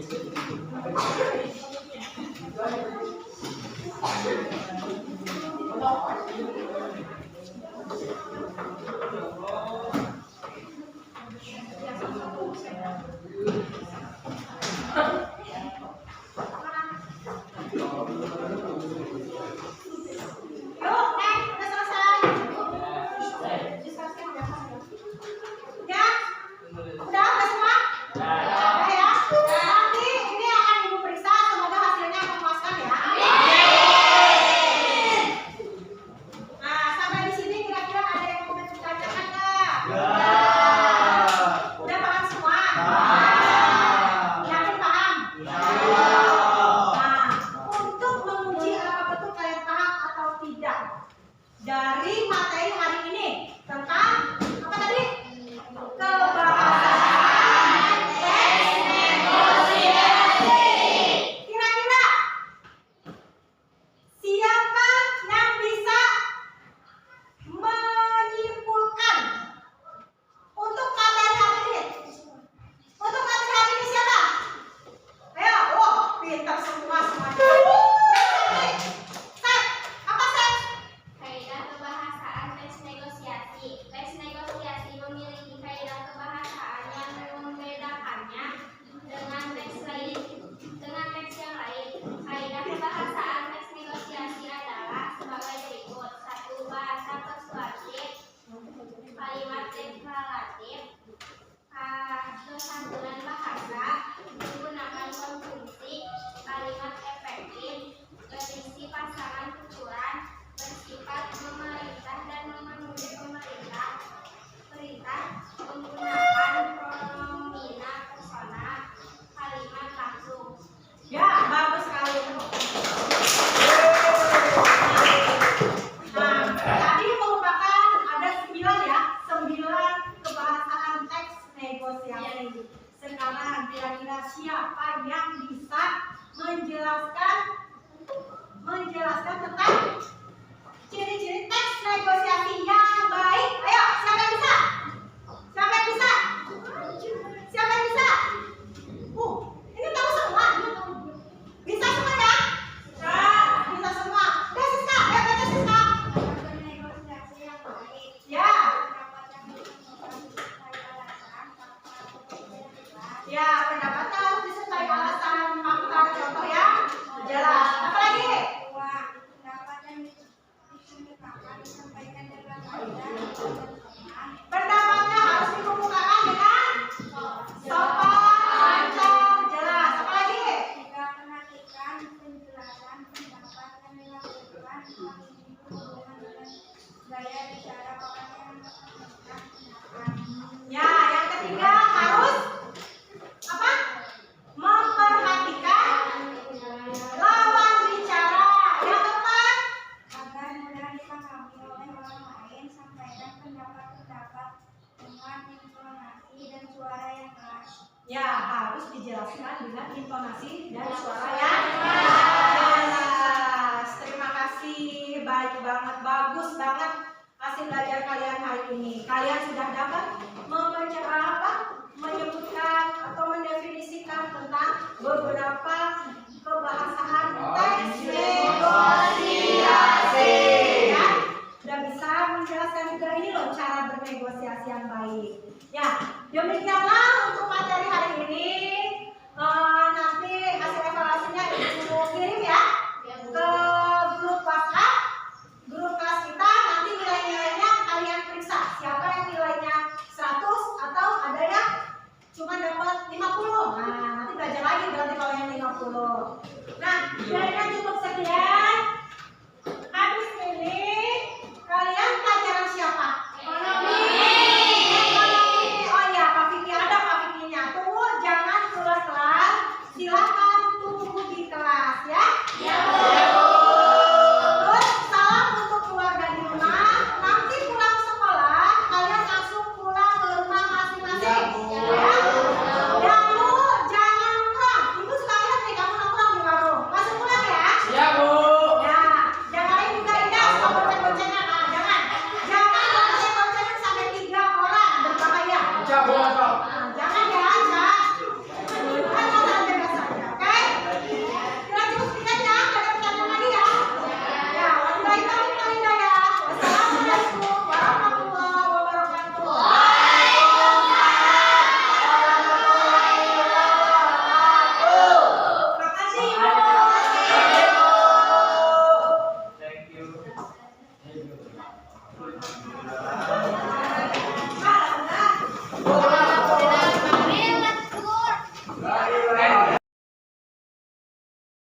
Yuk, udah selesai. Ya, udah semua? Udah ya. Nanti ini akan ibu periksa, semoga hasilnya memuaskan ya. Nah, sampai di sini kira-kira ada yang mau menceritakan nggak? Udah paham semua? Yakin paham? Nah, untuk menguji apakah betul kalian paham atau tidak dari materi hari ini tentang apa tadi? Kebahasaan teks negosiasi. Kira-kira siapa yang bisa menyimpulkan untuk materi hari ini? Untuk materi hari ini siapa? Ayo, oh, pintar semuanya. Set, apa set? Kaidah kebahasaan teks negosiasi. Teks negosiasi memiliki kaidah kebahasaan yang membedakannya dengan teks lain, dengan teks yang lain. Kaidah kebahasaan teks negosiasi adalah sebagai berikut: 1. Bahasa persuasif, kalimat deklaratif, kesantunan bahasa, menggunakan konjungsi, kalimat efektif, berisi pasangan tuturan, bersifat memerintah dan memenuhi perintah, menggunakan pronomina personal, kalimat langsung. Ya, bagus sekali. Nah, tadi merupakan ada 9 ya, 9 kebahasaan teks negosiasi. Sekarang kira-kira siapa yang bisa menjelaskan tentang ciri-ciri teks negosiasi yang baik? Ayo, siapa yang bisa? Siapa yang bisa? Siapa yang bisa? Ini tahu semua. Bisa semua ya? Bisa semua. Udah Siska, ayo baca Siska. Negosiasi yang baik. Ya, ya pendapatnya harus disertai alasan, fakta, contoh yang jelas. Apa lagi? Pendapat yang dikemukakan disampaikan dengan kaidah dan sopan. Pendapatnya harus dikemukakan dengan sopan, lancar, jelas. Apa lagi? Jika perhatikan penjelasan pendapat yang dilakukan hubungan dengan gaya bicara orang yang menyampaikan pendapat. Ya, yang ketiga harus apa? Memperhatikan lawan bicara. Yang keempat, Agar mudah dipahami oleh orang lain, sampaikan pendapat-pendapat dengan intonasi dan suara yang keras. ya harus dijelaskan dengan intonasi dan suara yang jelas. Terima kasih, baik banget, bagus banget hasil belajar kalian hari ini. Kalian sudah dapat membaca apa? Menyebutkan atau mendefinisikan tentang beberapa